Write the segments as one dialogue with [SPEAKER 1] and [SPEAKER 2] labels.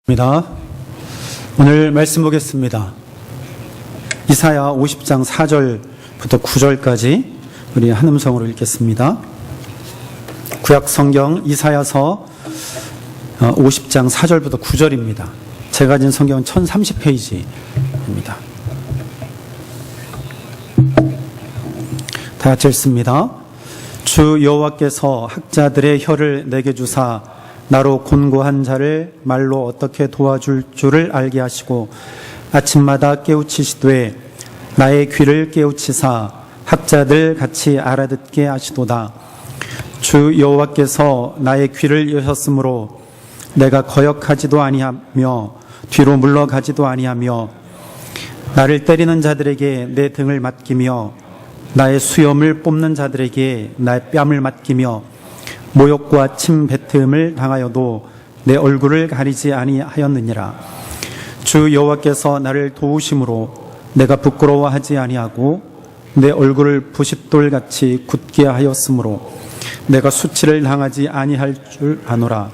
[SPEAKER 1] 입니다. 오늘 말씀 보겠습니다. 이사야 50장 4절부터 9절까지 우리 한 음성으로 읽겠습니다. 구약 성경 이사야서 50장 4절부터 9절입니다. 제가 가진 성경은 1030페이지입니다. 다 같이 읽습니다. 주 여호와께서 학자들의 혀를 내게 주사 나로 곤고한 자를 말로 어떻게 도와줄 줄을 알게 하시고 아침마다 깨우치시되 나의 귀를 깨우치사 학자들 같이 알아듣게 하시도다. 주 여호와께서 나의 귀를 여셨으므로 내가 거역하지도 아니하며 뒤로 물러가지도 아니하며 나를 때리는 자들에게 내 등을 맡기며 나의 수염을 뽑는 자들에게 나의 뺨을 맡기며 모욕과 침 뱉음을 당하여도 내 얼굴을 가리지 아니하였느니라. 주 여호와께서 나를 도우심으로 내가 부끄러워하지 아니하고 내 얼굴을 부싯돌같이 굳게 하였으므로 내가 수치를 당하지 아니할 줄 아노라.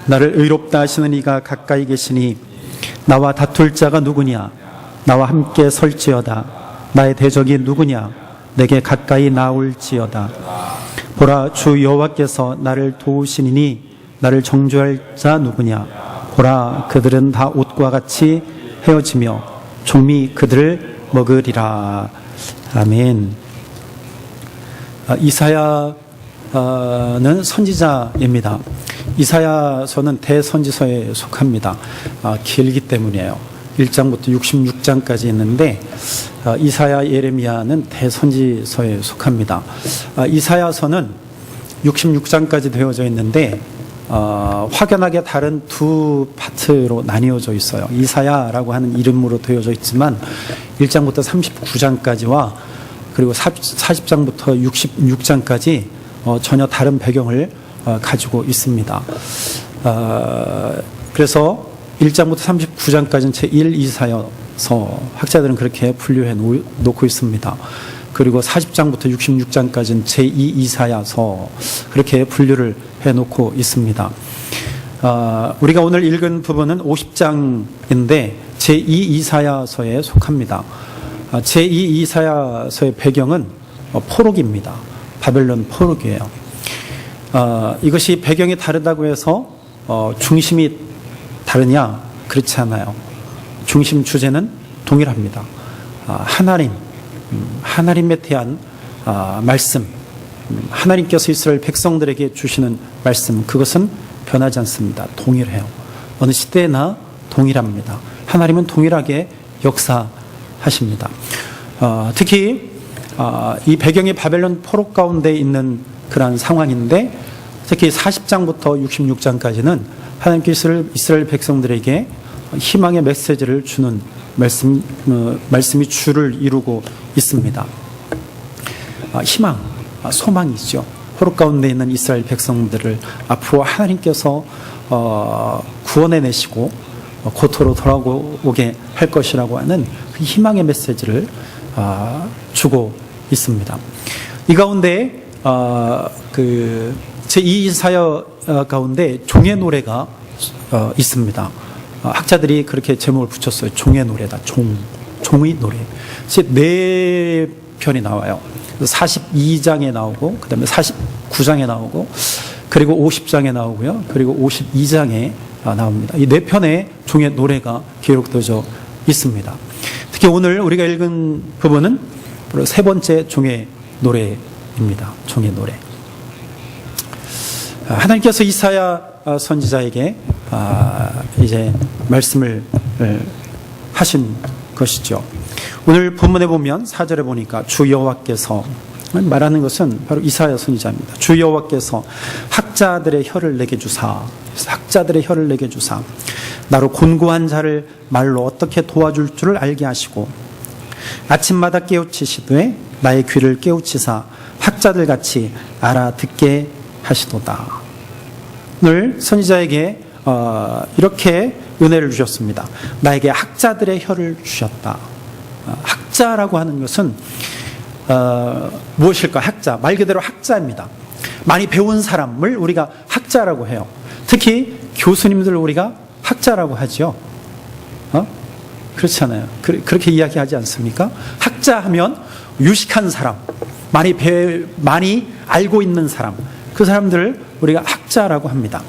[SPEAKER 1] 나를 의롭다 하시는 이가 가까이 계시니 나와 다툴 자가 누구냐? 나와 함께 설지어다. 나의 대적이 누구냐? 내게 가까이 나올지어다. 보라, 주 여호와께서 나를 도우시니 나를 정죄할 자 누구냐? 보라, 그들은 다 옷과 같이 헤어지며 종미 그들을 먹으리라. 아멘. 이사야는 선지자입니다. 이사야서는 대선지서에 속합니다. 길기 때문이에요. 1장부터 66장까지 있는데 이사야, 예레미야는 대선지서에 속합니다. 이사야서는 66장까지 되어져 있는데 확연하게 다른 두 파트로 나뉘어져 있어요. 이사야라고 하는 이름으로 되어져 있지만 1장부터 39장까지와 그리고 40장부터 66장까지 전혀 다른 배경을 가지고 있습니다. 그래서 1장부터 39장까지는 제1 이사야서, 학자들은 그렇게 분류해 놓고 있습니다. 그리고 40장부터 66장까지는 제2 이사야서, 그렇게 분류를 해 놓고 있습니다. 우리가 오늘 읽은 부분은 50장인데 제2 이사야서에 속합니다. 제2 이사야서의 배경은 포로기입니다. 바벨론 포로기예요. 이것이 배경이 다르다고 해서 중심이 다르냐? 그렇지 않아요. 중심 주제는 동일합니다. 하나님에 대한 말씀, 하나님께서 이스라엘 백성들에게 주시는 말씀, 그것은 변하지 않습니다. 동일해요. 어느 시대나 동일합니다. 하나님은 동일하게 역사하십니다. 특히 이 배경이 바벨론 포로 가운데 있는 그런 상황인데, 특히 40장부터 66장까지는 하나님께서 이스라엘 백성들에게 희망의 메시지를 주는 말씀이 주를 이루고 있습니다. 희망, 소망이죠. 포로 가운데 있는 이스라엘 백성들을 앞으로 하나님께서 구원해내시고 고토로 돌아오게 할 것이라고 하는 그 희망의 메시지를 주고 있습니다. 이 가운데 제2 이사야 가운데 종의 노래가 있습니다. 학자들이 그렇게 제목을 붙였어요. 종의 노래다. 종의 노래. 네 편이 나와요. 42장에 나오고, 그 다음에 49장에 나오고, 그리고 50장에 나오고요. 그리고 52장에 나옵니다. 이 네 편의 종의 노래가 기록되어 있습니다. 특히 오늘 우리가 읽은 부분은 바로 세 번째 종의 노래입니다. 종의 노래. 하나님께서 이사야 선지자에게 이제 말씀을 하신 것이죠. 오늘 본문에 보면 4절에 보니까 주 여호와께서 말하는 것은 바로 이사야 선지자입니다. 주 여호와께서 학자들의 혀를 내게 주사, 학자들의 혀를 내게 주사 나로 곤고한 자를 말로 어떻게 도와줄 줄을 알게 하시고 아침마다 깨우치시되 나의 귀를 깨우치사 학자들 같이 알아듣게 하시도다. 오늘 선지자에게 이렇게 은혜를 주셨습니다. 나에게 학자들의 혀를 주셨다. 학자라고 하는 것은 무엇일까? 학자, 말 그대로 학자입니다. 많이 배운 사람을 우리가 학자라고 해요. 특히 교수님들 우리가
[SPEAKER 2] 학자라고 하죠. 그렇잖아요. 그렇게 이야기하지 않습니까? 학자 하면 유식한 사람, 많이 알고 있는 사람, 그 사람들을 우리가 학자라고 합니다.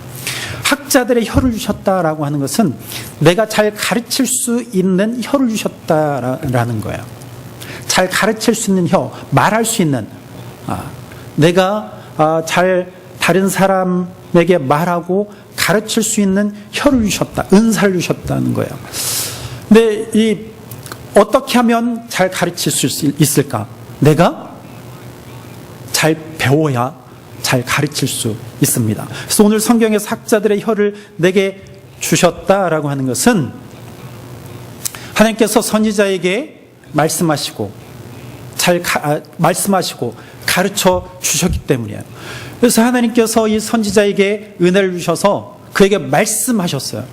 [SPEAKER 2] 학자들의 혀를 주셨다라고 하는 것은 내가 잘 가르칠 수 있는 혀를 주셨다라는 거예요. 잘 가르칠 수 있는 혀, 말할 수 있는, 내가 잘 다른 사람에게 말하고 가르칠 수 있는 혀를 주셨다, 은사를 주셨다는 거예요. 근데 어떻게 하면 잘 가르칠 수 있을까? 내가 잘 배워야 잘 가르칠 수 있습니다. 그래서 오늘 성경에서 학자들의 혀를 내게 주셨다라고 하는 것은 하나님께서 선지자에게 말씀하시고 말씀하시고 가르쳐 주셨기 때문이에요. 그래서 하나님께서 이 선지자에게 은혜를 주셔서 그에게 말씀하셨어요.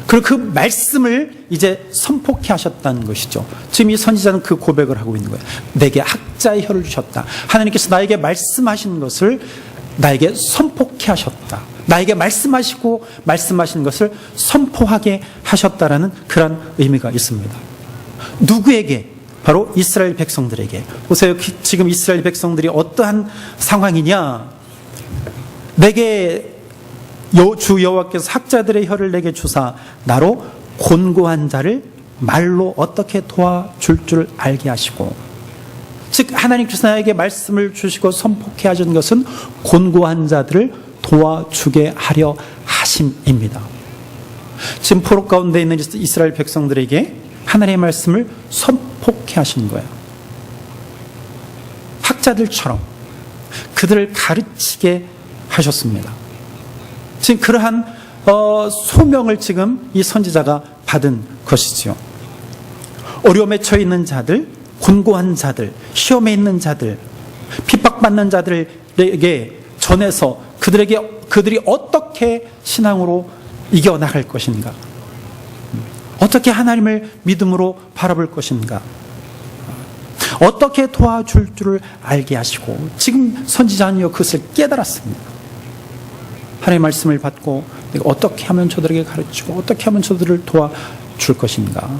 [SPEAKER 2] 그리고 그 말씀을 이제 선포케 하셨다는 것이죠. 지금 이 선지자는 그 고백을 하고 있는 거예요. 내게 학자의 혀를 주셨다. 하나님께서 나에게 말씀하신 것을 나에게 선포케 하셨다. 나에게 말씀하시고 말씀하신 것을 선포하게 하셨다라는 그런 의미가 있습니다. 누구에게? 바로 이스라엘 백성들에게. 보세요. 지금 이스라엘 백성들이 어떠한 상황이냐? 내게 주 여호와께서 학자들의 혀를 내게 주사 나로 곤고한 자를 말로 어떻게 도와줄 줄 알게 하시고, 즉 하나님께서 나에게 말씀을 주시고 선포케 하신 것은 곤고한 자들을 도와주게 하려 하심입니다. 지금 포로 가운데 있는 이스라엘 백성들에게 하나님의 말씀을 선포케 하신 거예요. 학자들처럼 그들을 가르치게 하셨습니다. 지금 그러한 소명을 지금 이 선지자가 받은 것이지요. 어려움에 처해 있는 자들, 곤고한 자들, 시험에 있는 자들, 핍박받는 자들에게 전해서 그들이 어떻게 신앙으로 이겨나갈 것인가, 어떻게 하나님을 믿음으로 바라볼 것인가, 어떻게 도와줄 줄을 알게 하시고, 지금 선지자는요 그것을 깨달았습니다. 하나님의 말씀을 받고 내가 어떻게 하면 저들에게 가르치고 어떻게 하면 저들을 도와줄 것인가,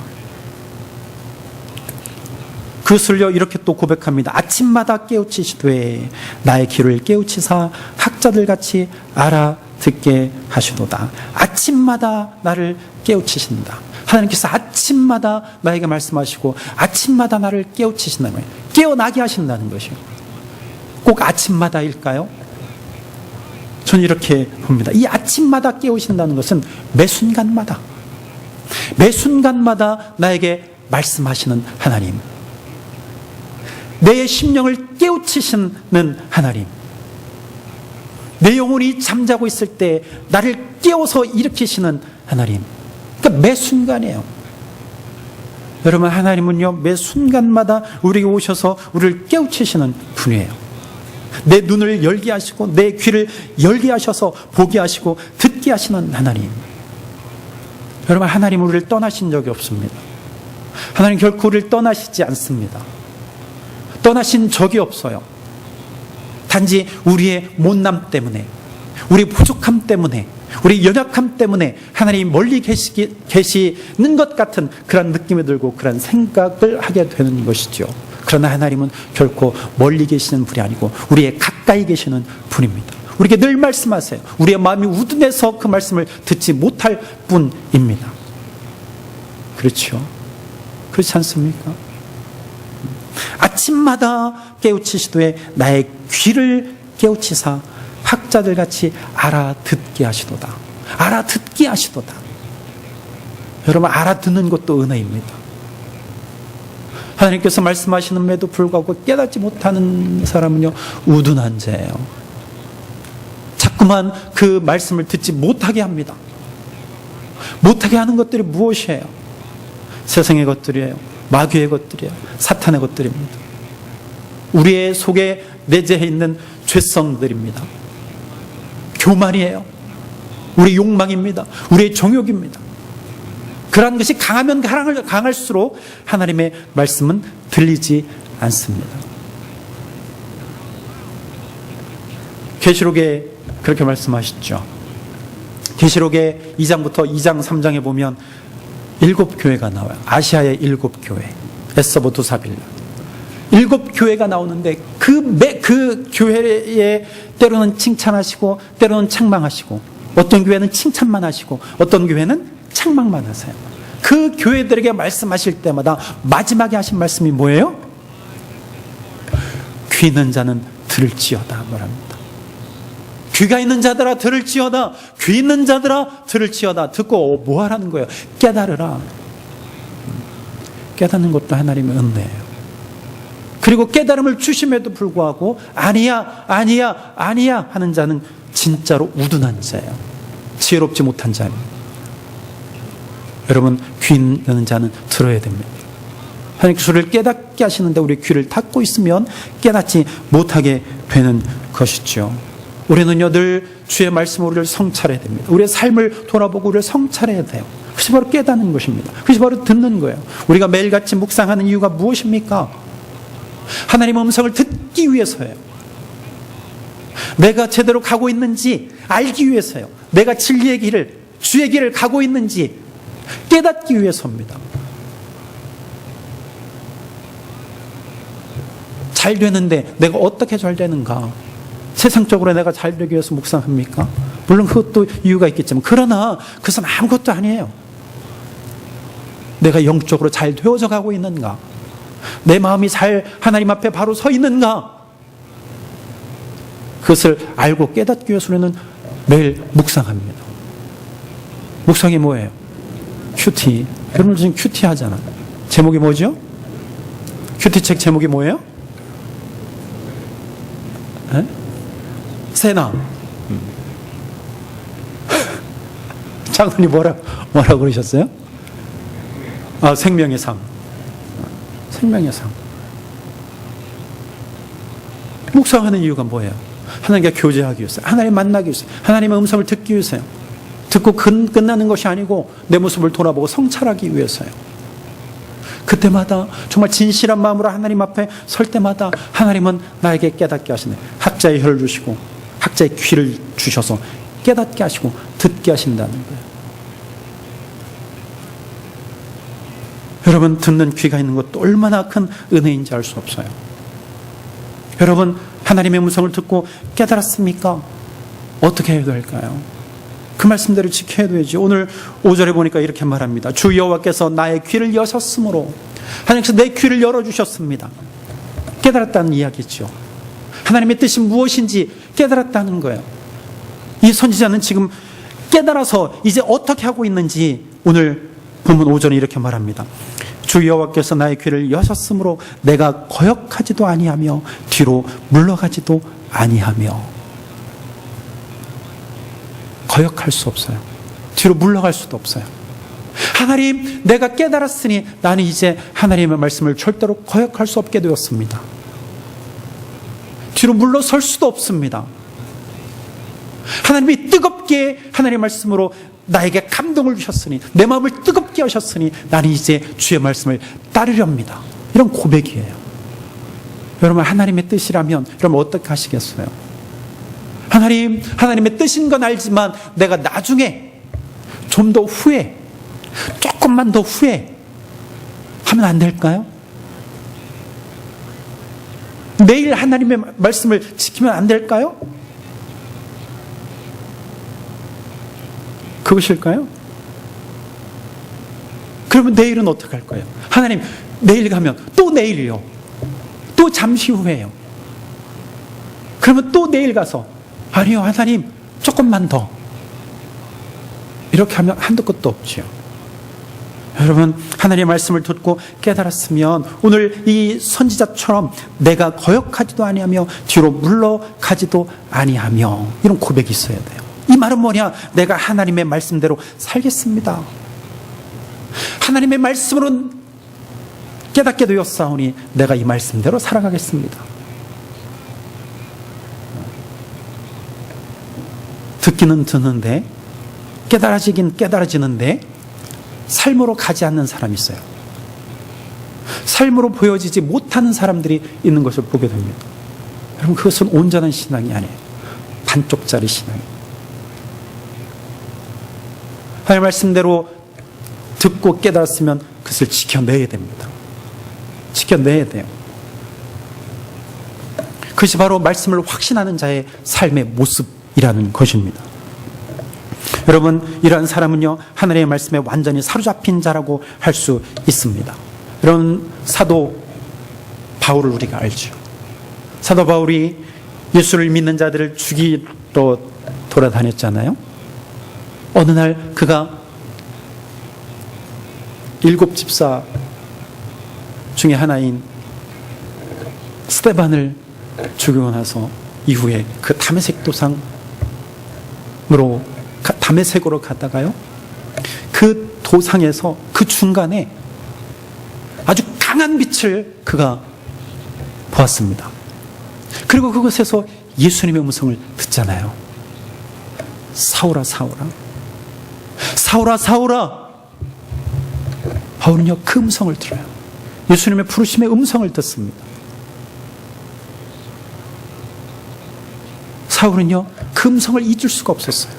[SPEAKER 2] 그것을요 이렇게 또 고백합니다. 아침마다 깨우치시되 나의 귀를 깨우치사 학자들같이 알아듣게 하시도다. 아침마다 나를 깨우치신다. 하나님께서 아침마다 나에게 말씀하시고 아침마다 나를 깨우치신다는 거예요. 깨어나게 하신다는 것이요. 꼭 아침마다일까요? 저는 이렇게 봅니다. 이 아침마다 깨우신다는 것은 매 순간마다 나에게 말씀하시는 하나님, 내 심령을 깨우치시는 하나님, 내 영혼이 잠자고 있을 때 나를 깨워서 일으키시는 하나님. 그러니까 매 순간이에요. 여러분, 하나님은요 매 순간마다 우리에게 오셔서 우리를 깨우치시는 분이에요. 내 눈을 열게 하시고 내 귀를 열게 하셔서 보게 하시고 듣게 하시는 하나님. 여러분, 하나님은 우리를 떠나신 적이 없습니다. 하나님 결코 우리를 떠나시지 않습니다. 떠나신 적이 없어요. 단지 우리의 못남 때문에, 우리 부족함 때문에, 우리 연약함 때문에 하나님이 멀리 계시는 것 같은 그런 느낌이 들고 그런 생각을 하게 되는 것이죠. 그러나 하나님은 결코 멀리 계시는 분이 아니고 우리의 가까이 계시는 분입니다. 우리에게 늘 말씀하세요. 우리의 마음이 우둔해서 그 말씀을 듣지 못할 뿐입니다. 그렇죠? 그렇지 않습니까? 아침마다 깨우치시되 나의 귀를 깨우치사 학자들같이 알아듣게 하시도다. 알아듣게 하시도다. 여러분, 알아듣는 것도 은혜입니다. 하나님께서 말씀하시는데도 불구하고 깨닫지 못하는 사람은요 우둔한 자예요. 자꾸만 그 말씀을 듣지 못하게 합니다. 못하게 하는 것들이 무엇이에요? 세상의 것들이에요. 마귀의 것들이에요. 사탄의 것들입니다. 우리의 속에 내재해 있는 죄성들입니다. 교만이에요. 우리 욕망입니다. 우리의 정욕입니다. 그러한 것이 강하면 강할수록 하나님의 말씀은 들리지 않습니다. 계시록에 그렇게 말씀하셨죠. 계시록의 2장부터 2장 3장에 보면 7교회가 나와요. 아시아의 7교회, 에서보, 두사빌라 7교회가 나오는데 그 교회에 때로는 칭찬하시고 때로는 책망하시고, 어떤 교회는 칭찬만 하시고 어떤 교회는 책망만 하세요. 그 교회들에게 말씀하실 때마다 마지막에 하신 말씀이 뭐예요? 귀 있는 자는 들을지어다 말합니다. 귀가 있는 자들아 들을지어다, 귀 있는 자들아 들을지어다. 듣고 뭐 하라는 거예요? 깨달으라. 깨닫는 것도 하나님의 은혜예요. 그리고 깨달음을 주심에도 불구하고 아니야 아니야 아니야 하는 자는 진짜로 우둔한 자예요. 지혜롭지 못한 자입니다. 여러분, 귀 있는 자는 들어야 됩니다. 하나님께서 우리를 깨닫게 하시는데 우리 귀를 닫고 있으면 깨닫지 못하게 되는 것이죠. 우리는요, 늘 주의 말씀으로 우리를 성찰해야 됩니다. 우리의 삶을 돌아보고 우리를 성찰해야 돼요. 그것이 바로 깨닫는 것입니다. 그것이 바로 듣는 거예요. 우리가 매일같이 묵상하는 이유가 무엇입니까? 하나님의 음성을 듣기 위해서예요. 내가 제대로 가고 있는지 알기 위해서예요. 내가 진리의 길을, 주의 길을 가고 있는지 깨닫기 위해서입니다. 잘 되는데 내가 어떻게 잘 되는가? 세상적으로 내가 잘 되기 위해서 묵상합니까? 물론 그것도 이유가 있겠지만, 그러나 그것은 아무것도 아니에요. 내가 영적으로 잘 되어져 가고 있는가? 내 마음이 잘 하나님 앞에 바로 서 있는가? 그것을 알고 깨닫기 위해서 우리는 매일 묵상합니다. 묵상이 뭐예요? 큐티. 여러분 지금 큐티 하잖아. 제목이 뭐죠? 큐티책 제목이 뭐예요? 에? 세나. 장로님 뭐라고 그러셨어요? 아, 생명의 삶. 생명의 삶. 묵상하는 이유가 뭐예요? 하나님과 교제하기 위해서, 하나님 만나기 위해서, 하나님의 음성을 듣기 위해서요. 듣고 끝나는 것이 아니고 내 모습을 돌아보고 성찰하기 위해서요. 그때마다 정말 진실한 마음으로 하나님 앞에 설 때마다 하나님은 나에게 깨닫게 하시네. 학자의 혀를 주시고 학자의 귀를 주셔서 깨닫게 하시고 듣게 하신다는 거예요. 여러분, 듣는 귀가 있는 것도 얼마나 큰 은혜인지 알 수 없어요. 여러분, 하나님의 음성을 듣고 깨달았습니까? 어떻게 해야 될까요? 그 말씀대로 지켜야 되지. 오늘 5절에 보니까 이렇게 말합니다. 주 여호와께서 나의 귀를 여셨으므로, 하나님께서 내 귀를 열어주셨습니다. 깨달았다는 이야기죠. 하나님의 뜻이 무엇인지 깨달았다는 거예요. 이 선지자는 지금 깨달아서 이제 어떻게 하고 있는지 오늘 본문 5절에 이렇게 말합니다. 주 여호와께서 나의 귀를 여셨으므로 내가 거역하지도 아니하며 뒤로 물러가지도 아니하며. 거역할 수 없어요. 뒤로 물러갈 수도 없어요. 하나님, 내가 깨달았으니 나는 이제 하나님의 말씀을 절대로 거역할 수 없게 되었습니다. 뒤로 물러설 수도 없습니다. 하나님이 뜨겁게 하나님의 말씀으로 나에게 감동을 주셨으니, 내 마음을 뜨겁게 하셨으니 나는 이제 주의 말씀을 따르렵니다. 이런 고백이에요. 여러분, 하나님의 뜻이라면 여러분 어떻게 하시겠어요? 하나님의 뜻인 건 알지만 내가 나중에 좀 더 후에, 조금만 더 후에 하면 안 될까요? 매일 하나님의 말씀을 지키면 안 될까요? 그것일까요? 그러면 내일은 어떻게 할 거예요? 하나님, 내일 가면 또 내일이요. 또 잠시 후에요. 그러면 또 내일 가서 아니요, 하나님, 조금만 더. 이렇게 하면 한도 끝도 없지요. 여러분, 하나님의 말씀을 듣고 깨달았으면 오늘 이 선지자처럼 내가 거역하지도 아니하며 뒤로 물러가지도 아니하며, 이런 고백이 있어야 돼요. 이 말은 뭐냐? 내가 하나님의 말씀대로 살겠습니다. 하나님의 말씀으로 깨닫게 되었사오니 내가 이 말씀대로 살아가겠습니다. 듣기는 듣는데, 깨달아지긴 깨달아지는데 삶으로 가지 않는 사람이 있어요. 삶으로 보여지지 못하는 사람들이 있는 것을 보게 됩니다. 여러분, 그것은 온전한 신앙이 아니에요. 반쪽짜리 신앙이에요. 하나님의 말씀대로 듣고 깨달았으면 그것을 지켜내야 됩니다. 지켜내야 돼요. 그것이 바로 말씀을 확신하는 자의 삶의 모습이라는 것입니다. 여러분, 이러한 사람은요, 하나님의 말씀에 완전히 사로잡힌 자라고 할 수 있습니다. 여러분, 사도 바울을 우리가 알죠. 사도 바울이 예수를 믿는 자들을 죽이러 돌아다녔잖아요. 어느 날 그가 7 집사 중에 하나인 스데반을 죽이고 나서 이후에 그 다메섹으로 가다가요, 그 도상에서 그 중간에 아주 강한 빛을 그가 보았습니다. 그리고 그곳에서 예수님의 음성을 듣잖아요. 사울아, 사울아, 사울아, 사울아. 바울은요, 그 음성을 들어요. 예수님의 부르심의 음성을 듣습니다. 사울은요, 그 음성을 잊을 수가 없었어요.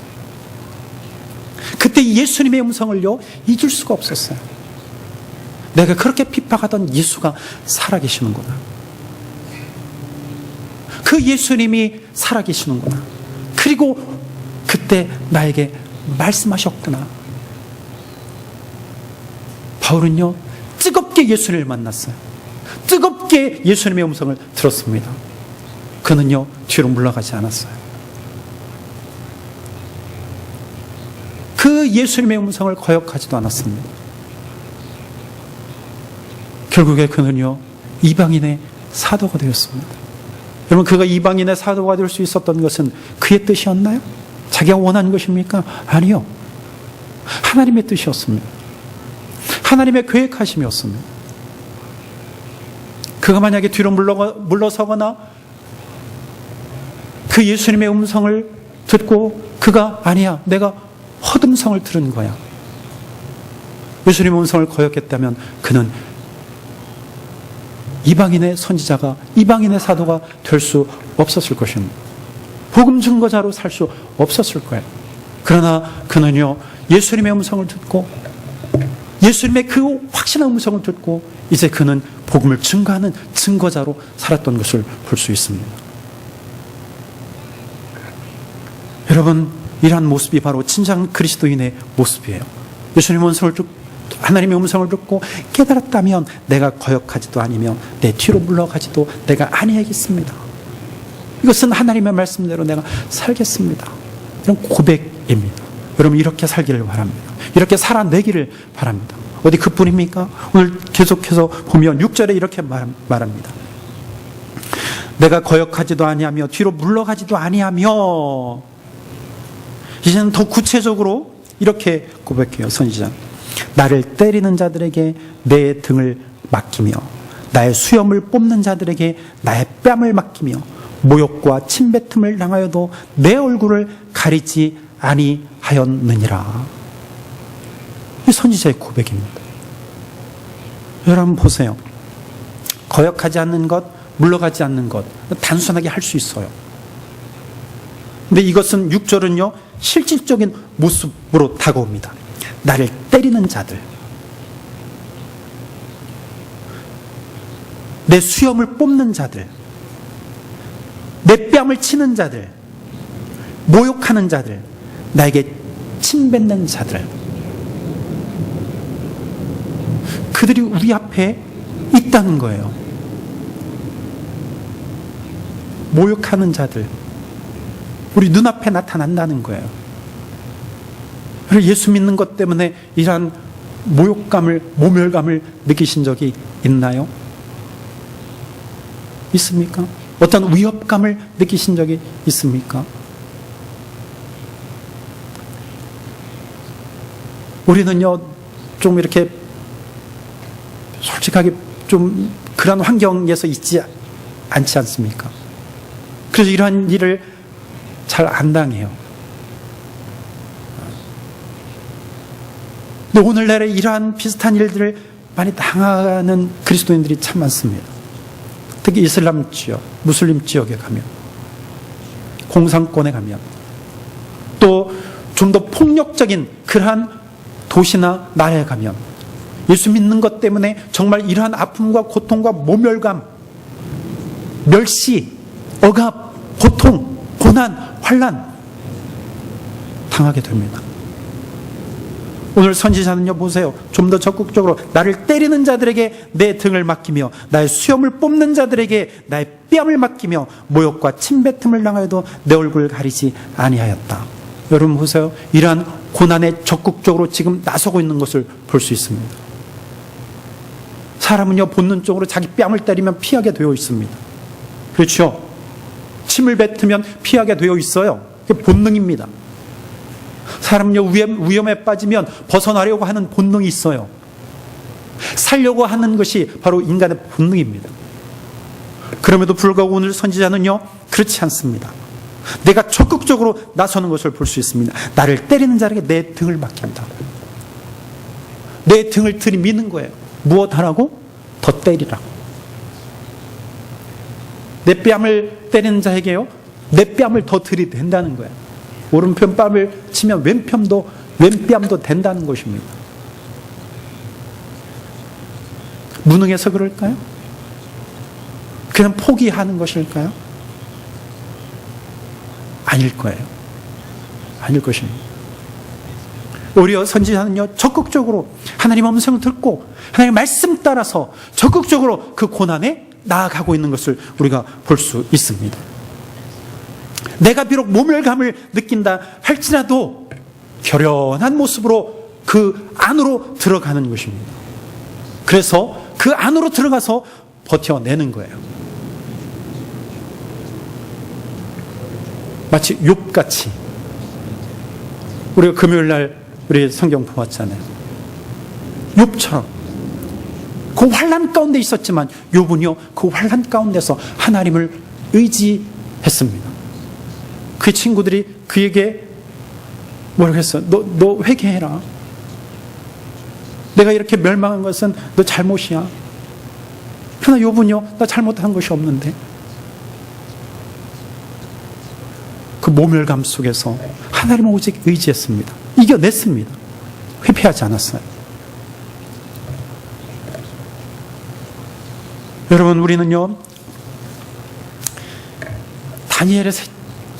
[SPEAKER 2] 그때 예수님의 음성을요, 잊을 수가 없었어요. 내가 그렇게 핍박하던 예수가 살아계시는구나. 그 예수님이 살아계시는구나. 그리고 그때 나에게 말씀하셨구나. 바울은요, 뜨겁게 예수님을 만났어요. 뜨겁게 예수님의 음성을 들었습니다. 그는요, 뒤로 물러가지 않았어요. 그 예수님의 음성을 거역하지도 않았습니다. 결국에 그는요, 이방인의 사도가 되었습니다. 여러분, 그가 이방인의 사도가 될 수 있었던 것은 그의 뜻이었나요? 자기가 원한 것입니까? 아니요. 하나님의 뜻이었습니다. 하나님의 계획하심이었습니다. 그가 만약에 뒤로 물러서거나 그 예수님의 음성을 듣고 그가 아니야, 내가 헛음성을 들은 거야, 예수님의 음성을 거역했다면 그는 이방인의 선지자가, 이방인의 사도가 될 수 없었을 것입니다. 복음 증거자로 살 수 없었을 거예요. 그러나 그는요, 예수님의 음성을 듣고 예수님의 그 확신한 음성을 듣고 이제 그는 복음을 증거하는 증거자로 살았던 것을 볼 수 있습니다. 여러분, 이러한 모습이 바로 진정 그리스도인의 모습이에요. 예수님의 음성을 듣고 하나님의 음성을 듣고 깨달았다면 내가 거역하지도 아니며 내 뒤로 물러가지도 내가 아니하겠습니다. 이것은 하나님의 말씀대로 내가 살겠습니다. 이런 고백입니다. 여러분, 이렇게 살기를 바랍니다. 이렇게 살아내기를 바랍니다. 어디 그뿐입니까? 오늘 계속해서 보면 6절에 이렇게 말합니다. 내가 거역하지도 아니하며 뒤로 물러가지도 아니하며. 이제는 더 구체적으로 이렇게 고백해요, 선지자. 나를 때리는 자들에게 내 등을 맡기며 나의 수염을 뽑는 자들에게 나의 뺨을 맡기며 모욕과 침뱉음을 당하여도 내 얼굴을 가리지 아니하였느니라. 이 선지자의 고백입니다. 여러분 보세요. 거역하지 않는 것, 물러가지 않는 것, 단순하게 할 수 있어요. 근데 이것은 6절은요, 실질적인 모습으로 다가옵니다. 나를 때리는 자들, 내 수염을 뽑는 자들, 내 뺨을 치는 자들, 모욕하는 자들, 나에게 침뱉는 자들, 그들이 우리 앞에 있다는 거예요. 모욕하는 자들, 우리 눈앞에 나타난다는 거예요. 예수 믿는 것 때문에 이러한 모멸감을 느끼신 적이 있나요? 있습니까? 어떤 위협감을 느끼신 적이 있습니까? 우리는요, 좀 이렇게 솔직하게 좀 그런 환경에서 있지 않지 않습니까? 그래서 이러한 일을 잘 안 당해요. 근데 오늘날에 이러한 비슷한 일들을 많이 당하는 그리스도인들이 참 많습니다. 특히 이슬람 지역, 무슬림 지역에 가면, 공산권에 가면, 또 좀 더 폭력적인 그러한 도시나 나라에 가면 예수 믿는 것 때문에 정말 이러한 아픔과 고통과 모멸감, 멸시, 억압, 고통, 고난, 환난 당하게 됩니다. 오늘 선지자는요, 보세요. 좀 더 적극적으로 나를 때리는 자들에게 내 등을 맡기며 나의 수염을 뽑는 자들에게 나의 뺨을 맡기며 모욕과 침뱉음을 당하여도 내 얼굴을 가리지 아니하였다. 여러분 보세요. 이러한 고난에 적극적으로 지금 나서고 있는 것을 볼 수 있습니다. 사람은요, 본능적으로 자기 뺨을 때리면 피하게 되어 있습니다. 그렇죠? 침을 뱉으면 피하게 되어 있어요. 그게 본능입니다. 사람은요, 위험에 빠지면 벗어나려고 하는 본능이 있어요. 살려고 하는 것이 바로 인간의 본능입니다. 그럼에도 불구하고 오늘 선지자는요, 그렇지 않습니다. 내가 적극적으로 나서는 것을 볼 수 있습니다. 나를 때리는 자에게 내 등을 맡긴다. 내 등을 들이미는 거예요. 무엇 하라고? 더 때리라고. 내 뺨을 때리는 자에게요, 내 뺨을 더 들이댄다는 거예요. 오른편 뺨을 치면 왼뺨도 된다는 것입니다. 무능해서 그럴까요? 그냥 포기하는 것일까요? 아닐 거예요. 아닐 것입니다. 오히려 선지자는요, 적극적으로 하나님 음성을 듣고 하나님의 말씀 따라서 적극적으로 그 고난에 나아가고 있는 것을 우리가 볼 수 있습니다. 내가 비록 모멸감을 느낀다 할지라도 결연한 모습으로 그 안으로 들어가는 것입니다. 그래서 그 안으로 들어가서 버텨내는 거예요. 마치 욥같이 우리가 금요일날 우리 성경 보았잖아요. 욥처럼 그 환난 가운데 있었지만 욥은요, 그 환난 가운데서 하나님을 의지했습니다. 그 친구들이 그에게 뭐라고 했어요? 너 회개해라. 내가 이렇게 멸망한 것은 너 잘못이야. 그러나 욥은요, 나 잘못한 것이 없는데. 그 모멸감 속에서 하나님을 오직 의지했습니다. 이겨냈습니다. 회피하지 않았어요. 여러분, 우리는요,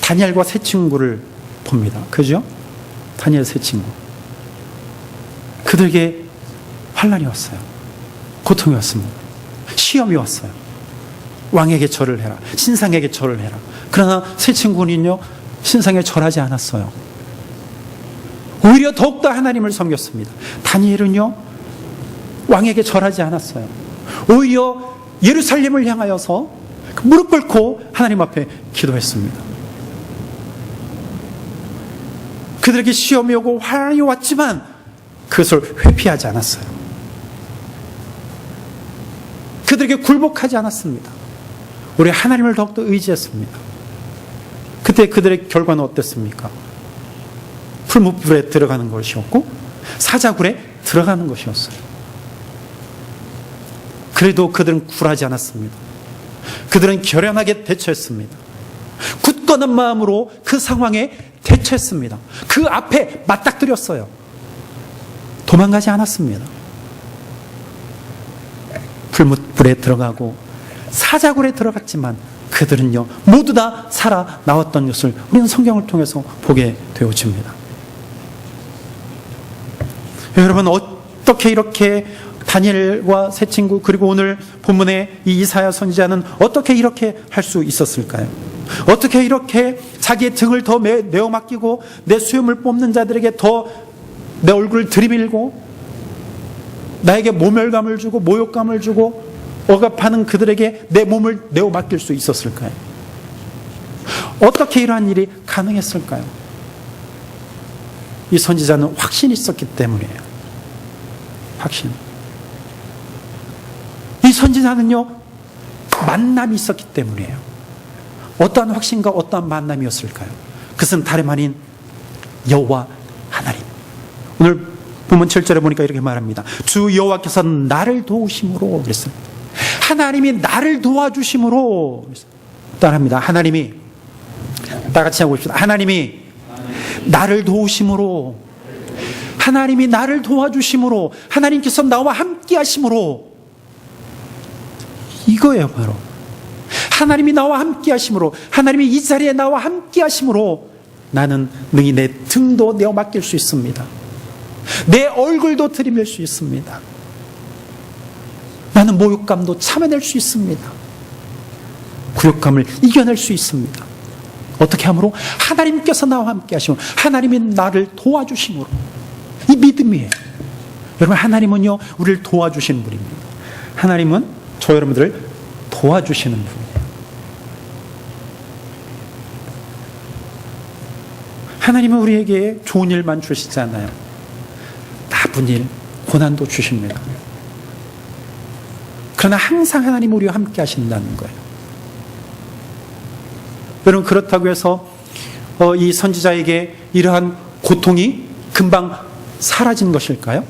[SPEAKER 2] 다니엘과 세 친구를 봅니다. 그죠? 다니엘 세 친구. 그들에게 환난이 왔어요. 고통이 왔습니다. 시험이 왔어요. 왕에게 절을 해라. 신상에게 절을 해라. 그러나 세 친구는요, 신상에 절하지 않았어요. 오히려 더욱더 하나님을 섬겼습니다. 다니엘은요, 왕에게 절하지 않았어요. 오히려 예루살렘을 향하여서 무릎 꿇고 하나님 앞에 기도했습니다. 그들에게 시험이 오고 환난이 왔지만 그것을 회피하지 않았어요. 그들에게 굴복하지 않았습니다. 우리 하나님을 더욱더 의지했습니다. 그때 그들의 결과는 어땠습니까? 풀무불에 들어가는 것이었고 사자굴에 들어가는 것이었어요. 그래도 그들은 굴하지 않았습니다. 그들은 결연하게 대처했습니다. 굳건한 마음으로 그 상황에 대처했습니다. 그 앞에 맞닥뜨렸어요. 도망가지 않았습니다. 풀무불에 들어가고 사자굴에 들어갔지만 그들은요, 모두 다 살아나왔던 것을 우리는 성경을 통해서 보게 되어집니다. 여러분, 어떻게 이렇게 다니엘과 세 친구, 그리고 오늘 본문의 이 이사야 선지자는 어떻게 이렇게 할 수 있었을까요? 어떻게 이렇게 자기의 등을 더 내어 맡기고 내 수염을 뽑는 자들에게 더 내 얼굴을 들이밀고 나에게 모멸감을 주고 모욕감을 주고 억압하는 그들에게 내 몸을 내어 맡길 수 있었을까요? 어떻게 이러한 일이 가능했을까요? 이 선지자는 확신이 있었기 때문이에요. 확신. 이 선지자는요, 만남이 있었기 때문이에요. 어떠한 확신과 어떠한 만남이었을까요? 그것은 다름 아닌 여호와 하나님. 오늘 본문 7절에 보니까 이렇게 말합니다. 주 여호와께서 나를 도우심으로 그랬어요. 하나님이 나를 도와주심으로 따라합니다. 하나님이, 다 같이 하고 있습니다. 하나님이 나를 도우심으로, 하나님이 나를 도와주심으로, 하나님께서 나와 함께 하심으로, 이거예요 바로. 하나님이 나와 함께 하심으로, 하나님이 이 자리에 나와 함께 하심으로 나는 능히 내 등도 내어 맡길 수 있습니다. 내 얼굴도 들이밀 수 있습니다. 나는 모욕감도 참아낼 수 있습니다. 굴욕감을 이겨낼 수 있습니다. 어떻게 함으로? 하나님께서 나와 함께 하심으로, 하나님이 나를 도와주심으로. 이 믿음이에요. 여러분, 하나님은요 우리를 도와주시는 분입니다. 하나님은 저 여러분들을 도와주시는 분이에요. 하나님은 우리에게 좋은 일만 주시지 않아요. 나쁜 일, 고난도 주십니다. 그러나 항상 하나님은 우리와 함께 하신다는 거예요. 여러분, 그렇다고 해서 이 선지자에게 이러한 고통이 금방 사라진 것일까요?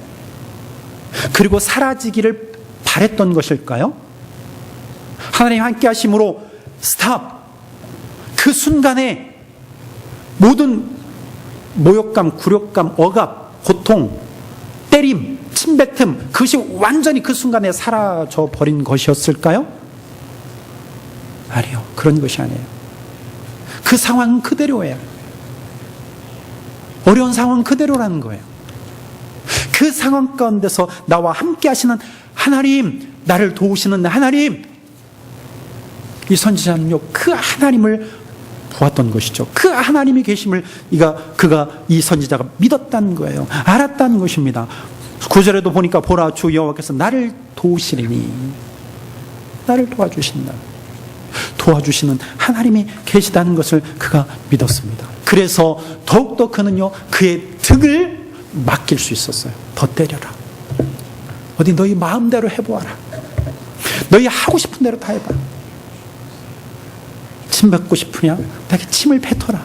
[SPEAKER 2] 그리고 사라지기를 바랬던 것일까요? 하나님 함께 하심으로 스탑! 그 순간에 모든 모욕감, 굴욕감, 억압, 고통, 때림, 침뱉음, 그것이 완전히 그 순간에 사라져 버린 것이었을까요? 아니요, 그런 것이 아니에요. 그 상황은 그대로예요. 어려운 상황은 그대로라는 거예요. 그 상황 가운데서 나와 함께 하시는 하나님, 나를 도우시는 하나님, 이 선지자는요 그 하나님을 보았던 것이죠. 그 하나님이 계심을 그가 이 선지자가 믿었다는 거예요. 알았다는 것입니다. 9절에도 보니까 보라, 주 여호와께서 나를 도우시리니, 나를 도와주신다. 도와주시는 하나님이 계시다는 것을 그가 믿었습니다. 그래서 더욱더 그는요 그의 등을 맡길 수 있었어요. 더 때려라. 어디 너희 마음대로 해보아라. 너희 하고 싶은 대로 다 해봐. 침 뱉고 싶으냐? 나에게 침을 뱉어라.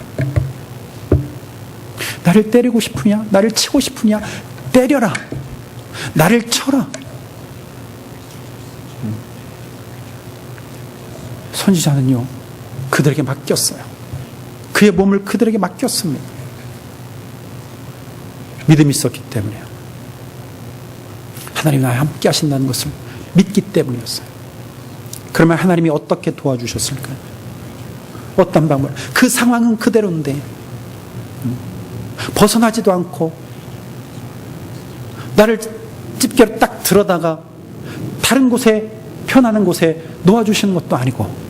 [SPEAKER 2] 나를 때리고 싶으냐? 나를 치고 싶으냐? 때려라. 나를 쳐라. 선지자는요 그들에게 맡겼어요. 그의 몸을 그들에게 맡겼습니다. 믿음이 있었기 때문에요. 하나님이 나와 함께 하신다는 것을 믿기 때문이었어요. 그러면 하나님이 어떻게 도와주셨을까요? 어떤 방법? 그 상황은 그대로인데 벗어나지도 않고 나를 집게로 딱 들어다가 다른 곳에, 편안한 곳에 놓아주시는 것도 아니고,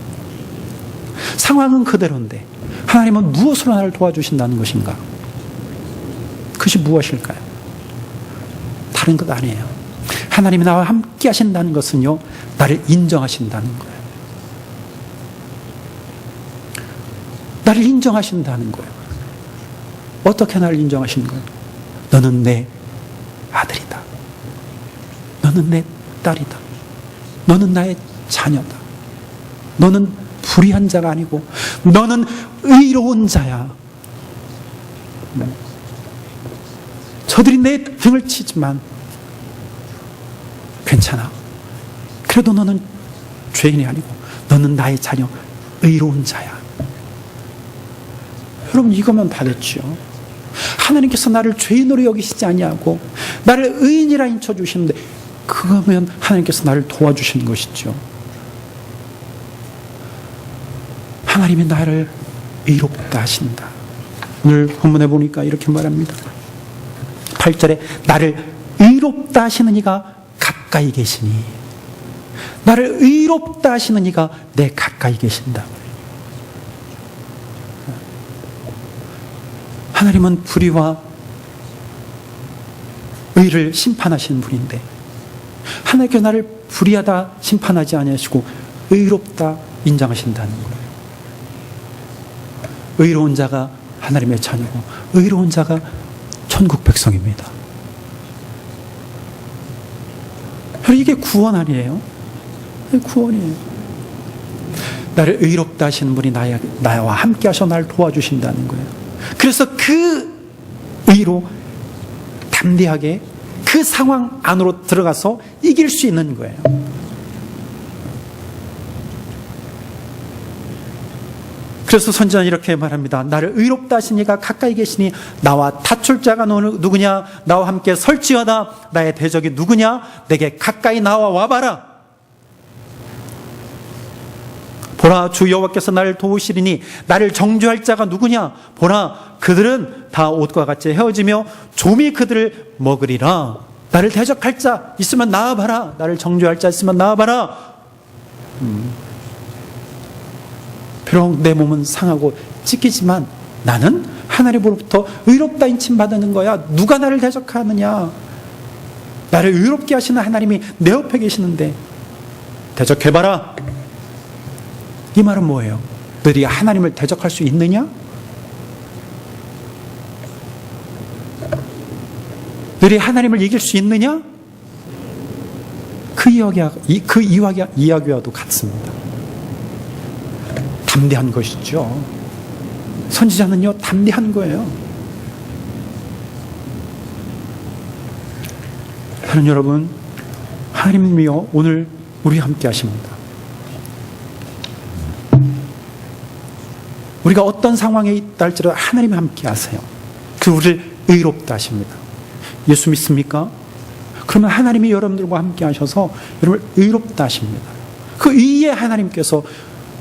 [SPEAKER 2] 상황은 그대로인데 하나님은 무엇으로 나를 도와주신다는 것인가? 그것이 무엇일까요? 다른 것 아니에요. 하나님이 나와 함께 하신다는 것은요 나를 인정하신다는 거예요. 나를 인정하신다는 거예요. 어떻게 나를 인정하시는 거예요? 너는 내 아들이다. 너는 내 딸이다. 너는 나의 자녀다. 너는 불의한 자가 아니고 너는 의로운 자야. 저들이 내 등을 치지만 괜찮아. 그래도 너는 죄인이 아니고 너는 나의 자녀, 의로운 자야. 여러분, 이거면 다 됐죠. 하나님께서 나를 죄인으로 여기시지 아니하고 나를 의인이라 인쳐주시는데, 그거면 하나님께서 나를 도와주시는 것이죠. 하나님이 나를 의롭다 하신다. 오늘 본문에 보니까 이렇게 말합니다. 8절에 나를 의롭다 하시는 이가 가까이 계시니, 나를 의롭다 하시는 이가 내 가까이 계신다. 하나님은 불의와 의를 심판하시는 분인데, 하나님께서 나를 불의하다 심판하지 아니하시고 의롭다 인정하신다는 거예요. 의로운 자가 하나님의 자녀고 의로운 자가 천국 백성입니다. 이게 구원 아니에요? 구원이에요. 나를 의롭다 하시는 분이 나와 함께 하셔 나를 도와주신다는 거예요. 그래서 그 의로 담대하게 그 상황 안으로 들어가서 이길 수 있는 거예요. 그래서 선지자는 이렇게 말합니다. 나를 의롭다 하신 이가 가까이 계시니 나와 다툴 자가 누구냐? 나와 함께 설지어다. 나의 대적이 누구냐? 내게 가까이 나와 와봐라. 보라, 주 여호와께서 나를 도우시리니 나를 정죄할 자가 누구냐? 보라, 그들은 다 옷과 같이 헤어지며 좀이 그들을 먹으리라. 나를 대적할 자 있으면 나와봐라. 나를 정죄할 자 있으면 나와봐라. 비록 내 몸은 상하고 찢기지만 나는 하나님으로부터 의롭다 인침받는 거야. 누가 나를 대적하느냐? 나를 의롭게 하시는 하나님이 내 옆에 계시는데 대적해봐라. 이 말은 뭐예요? 너희가 하나님을 대적할 수 있느냐? 너희 하나님을 이길 수 있느냐? 그 이야기와도 같습니다. 담대한 것이죠. 선지자는요, 담대한 거예요. 하나님 여러분, 하나님이요 오늘 우리와 함께 하십니다. 우리가 어떤 상황에 있다 할지라도 하나님이 함께 하세요. 그 우리를 의롭다 하십니다. 예수 믿습니까? 그러면 하나님이 여러분들과 함께 하셔서 여러분을 의롭다 하십니다. 그 의의 하나님께서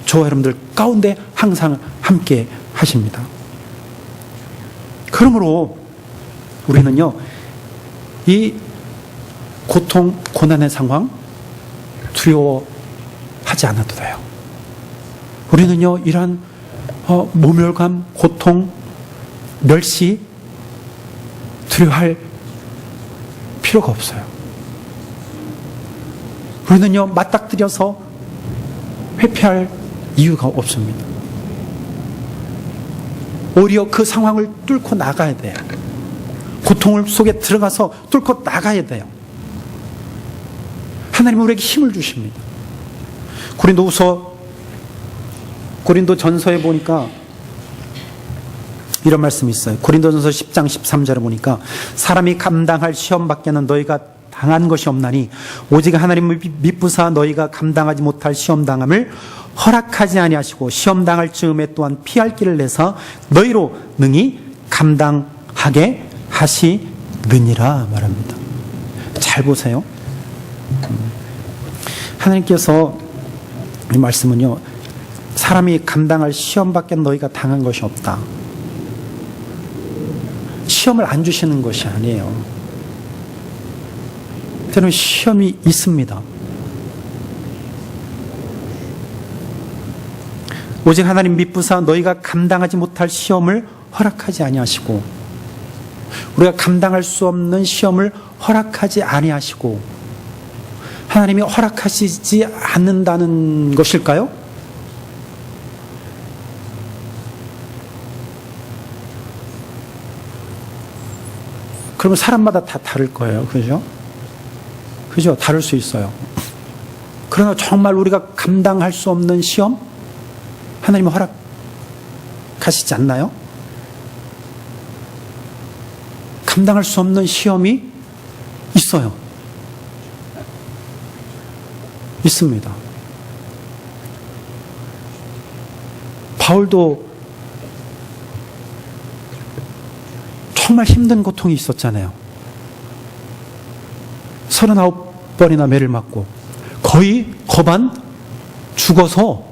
[SPEAKER 2] 저와 여러분들 가운데 항상 함께 하십니다. 그러므로 우리는요, 이 고통, 고난의 상황 두려워하지 않아도 돼요. 우리는요, 이러한 모멸감, 고통, 멸시 두려워할 필요가 없어요. 우리는요, 맞닥뜨려서 회피할 이유가 없습니다. 오히려 그 상황을 뚫고 나가야 돼요. 고통을 속에 들어가서 뚫고 나가야 돼요. 하나님은 우리에게 힘을 주십니다. 고린도전서에 보니까 이런 말씀이 있어요. 고린도전서 10장 13절에 보니까 사람이 감당할 시험 밖에는 너희가 당한 것이 없나니 오직 하나님을 미쁘사 너희가 감당하지 못할 시험 당함을 허락하지 아니하시고 시험 당할 즈음에 또한 피할 길을 내서 너희로 능히 감당하게 하시느니라 말합니다. 잘 보세요. 하나님께서 이 말씀은요, 사람이 감당할 시험밖에 너희가 당한 것이 없다. 시험을 안 주시는 것이 아니에요. 때로는 시험이 있습니다. 오직 하나님 미쁘사 너희가 감당하지 못할 시험을 허락하지 아니하시고, 우리가 감당할 수 없는 시험을 허락하지 아니하시고, 하나님이 허락하시지 않는다는 것일까요? 그러면 사람마다 다 다를 거예요. 그죠? 그죠? 다를 수 있어요. 그러나 정말 우리가 감당할 수 없는 시험, 하나님이 허락하시지 않나요? 감당할 수 없는 시험이 있어요. 있습니다. 바울도 정말 힘든 고통이 있었잖아요. 39번이나 매를 맞고 거의 거반 죽어서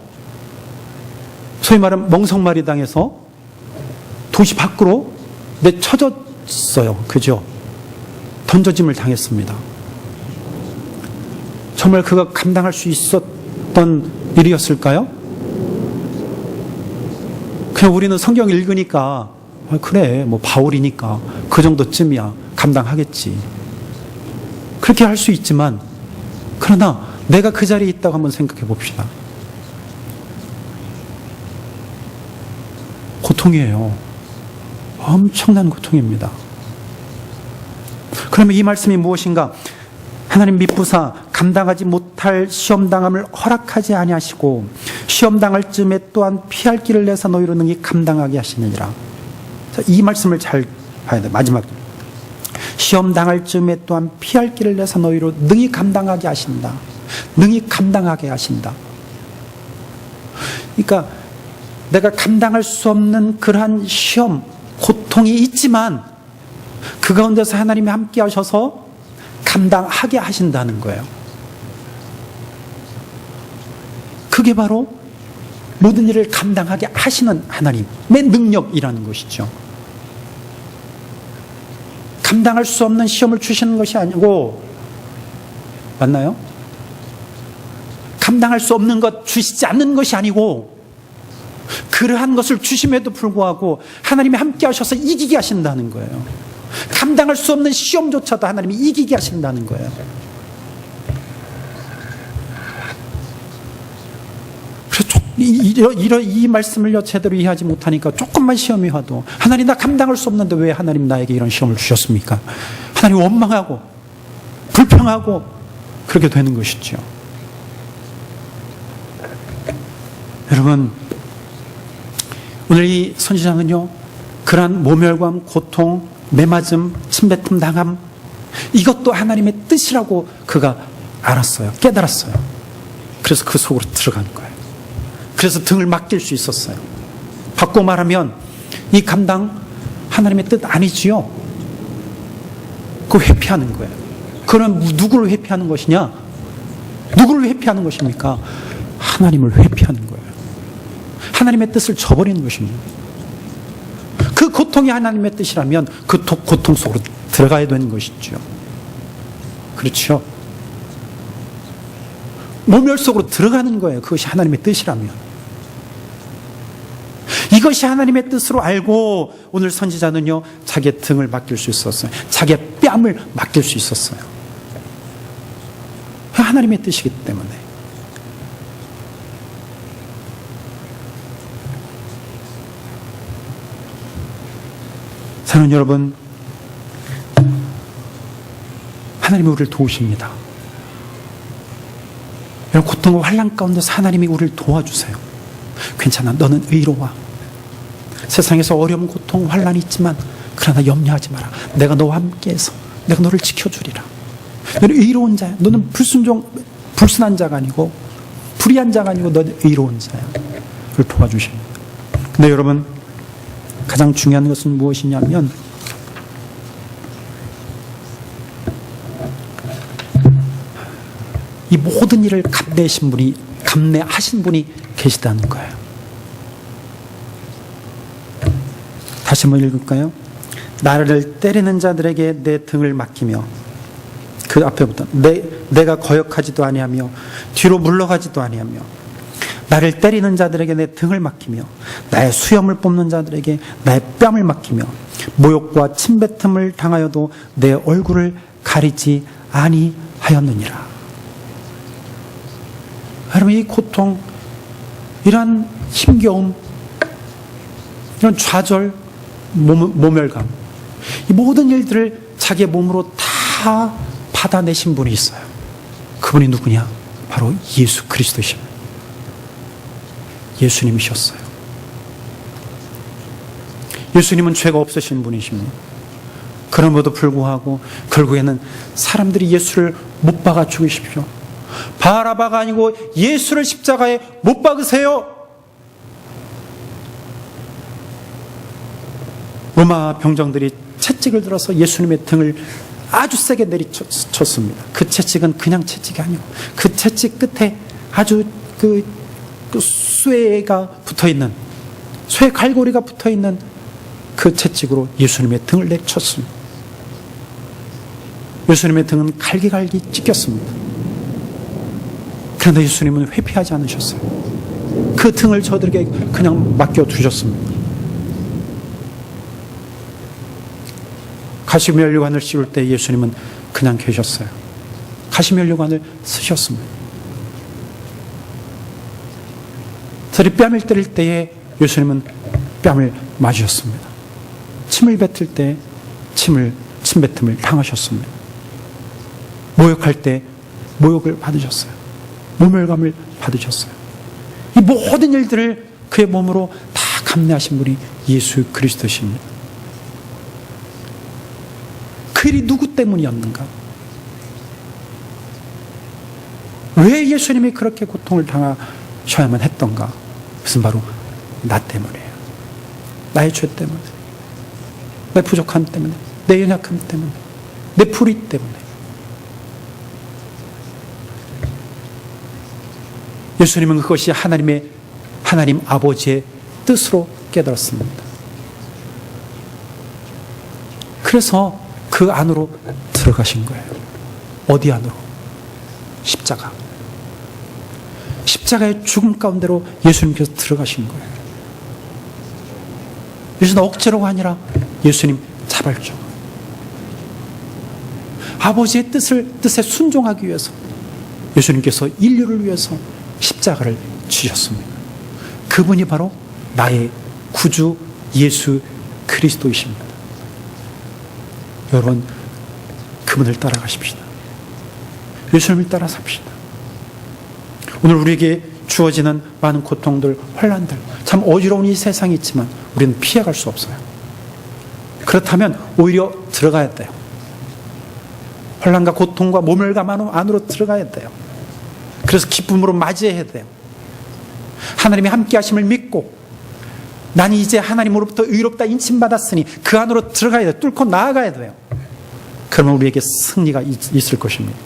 [SPEAKER 2] 소위 말하면 멍석말이 당해서 도시 밖으로 내쳐졌어요. 그죠? 던져짐을 당했습니다. 정말 그가 감당할 수 있었던 일이었을까요? 그냥 우리는 성경 읽으니까 그래, 뭐 바울이니까 그 정도쯤이야 감당하겠지, 그렇게 할 수 있지만, 그러나 내가 그 자리에 있다고 한번 생각해 봅시다. 고통이에요. 엄청난 고통입니다. 그러면 이 말씀이 무엇인가? 하나님 미쁘사 감당하지 못할 시험당함을 허락하지 아니하시고 시험당할 즈음에 또한 피할 길을 내서 너희로 능히 감당하게 하시느니라. 이 말씀을 잘 봐야 돼요. 마지막, 시험당할 즈음에 또한 피할 길을 내서 너희로 능히 감당하게 하신다. 능히 감당하게 하신다. 그러니까 내가 감당할 수 없는 그러한 시험, 고통이 있지만 그 가운데서 하나님이 함께 하셔서 감당하게 하신다는 거예요. 그게 바로 모든 일을 감당하게 하시는 하나님의 능력이라는 것이죠. 감당할 수 없는 시험을 주시는 것이 아니고, 맞나요? 감당할 수 없는 것 주시지 않는 것이 아니고, 그러한 것을 주심에도 불구하고 하나님이 함께 하셔서 이기게 하신다는 거예요. 감당할 수 없는 시험조차도 하나님이 이기게 하신다는 거예요. 그래서 이 말씀을 제대로 이해하지 못하니까 조금만 시험이 와도 하나님 나 감당할 수 없는데 왜 하나님 나에게 이런 시험을 주셨습니까? 하나님 원망하고 불평하고 그렇게 되는 것이죠. 여러분, 오늘 이 선지자는요, 그러한 모멸감, 고통, 매맞음, 침뱉음 당함, 이것도 하나님의 뜻이라고 그가 알았어요. 깨달았어요. 그래서 그 속으로 들어가는 거예요. 그래서 등을 맡길 수 있었어요. 바꿔 말하면 이 감당 하나님의 뜻 아니지요. 그거 회피하는 거예요. 그럼 누구를 회피하는 것이냐? 누구를 회피하는 것입니까? 하나님을 회피하는 거예요. 하나님의 뜻을 저버리는 것입니다. 그 고통이 하나님의 뜻이라면 그 고통 속으로 들어가야 되는 것이죠. 그렇죠? 모멸 속으로 들어가는 거예요. 그것이 하나님의 뜻이라면. 이것이 하나님의 뜻으로 알고 오늘 선지자는요, 자기의 등을 맡길 수 있었어요. 자기의 뺨을 맡길 수 있었어요. 하나님의 뜻이기 때문에. 사랑하는 여러분, 하나님이 우리를 도우십니다. 여러분, 고통과 환난 가운데서 하나님이 우리를 도와주세요. 괜찮아, 너는 의로워. 세상에서 어려움, 고통, 환난이 있지만 그러나 염려하지 마라. 내가 너와 함께해서 내가 너를 지켜주리라. 너는 의로운 자야. 너는 불순한 자가 아니고 불의한 자가 아니고 너는 의로운 자야. 그를 도와주십니다. 근데 여러분, 가장 중요한 것은 무엇이냐면 이 모든 일을 감내하신 분이 계시다는 거예요. 다시 한번 읽을까요? 나를 때리는 자들에게 내 등을 맡기며, 그 앞에부터 내가 거역하지도 아니하며 뒤로 물러가지도 아니하며, 나를 때리는 자들에게 내 등을 맡기며 나의 수염을 뽑는 자들에게 나의 뺨을 맡기며 모욕과 침뱉음을 당하여도 내 얼굴을 가리지 아니하였느니라. 여러분, 이 고통, 이런 힘겨움, 이런 좌절, 모멸감, 이 모든 일들을 자기의 몸으로 다 받아내신 분이 있어요. 그분이 누구냐? 바로 예수 그리스도십니다. 예수님이셨어요. 예수님은 죄가 없으신 분이십니다. 그럼에도 불구하고 결국에는 사람들이 예수를 못 박아 죽이십시오. 바라바가 아니고 예수를 십자가에 못 박으세요. 로마 병정들이 채찍을 들어서 예수님의 등을 아주 세게 내리쳤습니다. 그 채찍은 그냥 채찍이 아니고 그 채찍 끝에 아주 그 쇠가 붙어있는, 쇠 갈고리가 붙어있는 그 채찍으로 예수님의 등을 내리쳤습니다. 예수님의 등은 갈기갈기 찢겼습니다. 그런데 예수님은 회피하지 않으셨어요. 그 등을 저들에게 그냥 맡겨두셨습니다. 가시면류관을 씌울 때 예수님은 그냥 계셨어요. 가시면류관을 쓰셨습니다. 저리 뺨을 때릴 때에 예수님은 뺨을 맞으셨습니다. 침을 뱉을 때 침뱉음을 당하셨습니다. 모욕할 때 모욕을 받으셨어요. 모멸감을 받으셨어요. 이 모든 일들을 그의 몸으로 다 감내하신 분이 예수 그리스도십니다. 그 일이 누구 때문이었는가? 왜 예수님이 그렇게 고통을 당하셔야만 했던가? 그것은 바로 나 때문이에요. 나의 죄 때문에, 내 부족함 때문에, 내 연약함 때문에, 내 불의 때문에. 예수님은 그것이 하나님 아버지의 뜻으로 깨달았습니다. 그래서 그 안으로 들어가신 거예요. 어디 안으로? 십자가. 십자가의 죽음 가운데로 예수님께서 들어가신 거예요. 예수는 억지로가 아니라 예수님 자발적. 아버지의 뜻에 순종하기 위해서 예수님께서 인류를 위해서 십자가를 지셨습니다. 그분이 바로 나의 구주 예수 그리스도이십니다. 여러분, 그분을 따라가십시다. 예수님을 따라 삽시다. 오늘 우리에게 주어지는 많은 고통들, 환난들, 참 어지러운 이 세상이 있지만 우리는 피해갈 수 없어요. 그렇다면 오히려 들어가야 돼요. 환난과 고통과 모멸감 안으로 들어가야 돼요. 그래서 기쁨으로 맞이해야 돼요. 하나님이 함께 하심을 믿고 나는 이제 하나님으로부터 의롭다 인침받았으니 그 안으로 들어가야 돼요. 뚫고 나아가야 돼요. 그러면 우리에게 승리가 있을 것입니다.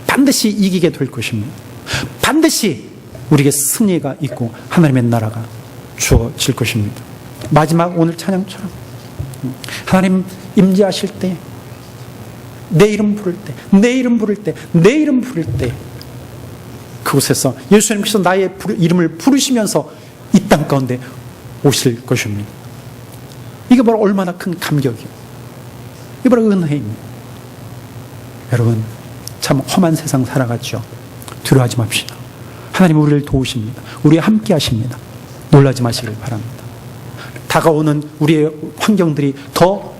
[SPEAKER 2] 반드시 이기게 될 것입니다. 반드시 우리에게 승리가 있고 하나님의 나라가 주어질 것입니다. 마지막 오늘 찬양처럼 하나님 임재하실 때, 내 이름 부를 때, 내 이름 부를 때, 내 이름 부를 때 그곳에서 예수님께서 나의 이름을 부르시면서 이 땅 가운데 오실 것입니다. 이게 바로 얼마나 큰 감격이에요. 이게 바로 은혜입니다. 여러분, 참 험한 세상 살아갔죠. 두려워하지 맙시다. 하나님 우리를 도우십니다. 우리와 함께 하십니다. 놀라지 마시길 바랍니다. 다가오는 우리의 환경들이 더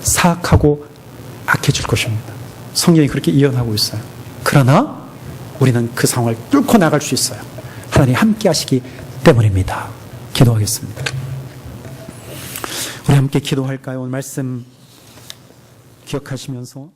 [SPEAKER 2] 사악하고 악해질 것입니다. 성경이 그렇게 예언하고 있어요. 그러나 우리는 그 상황을 뚫고 나갈 수 있어요. 하나님 함께 하시기 때문입니다. 기도하겠습니다. 우리 함께 기도할까요? 오늘 말씀 기억하시면서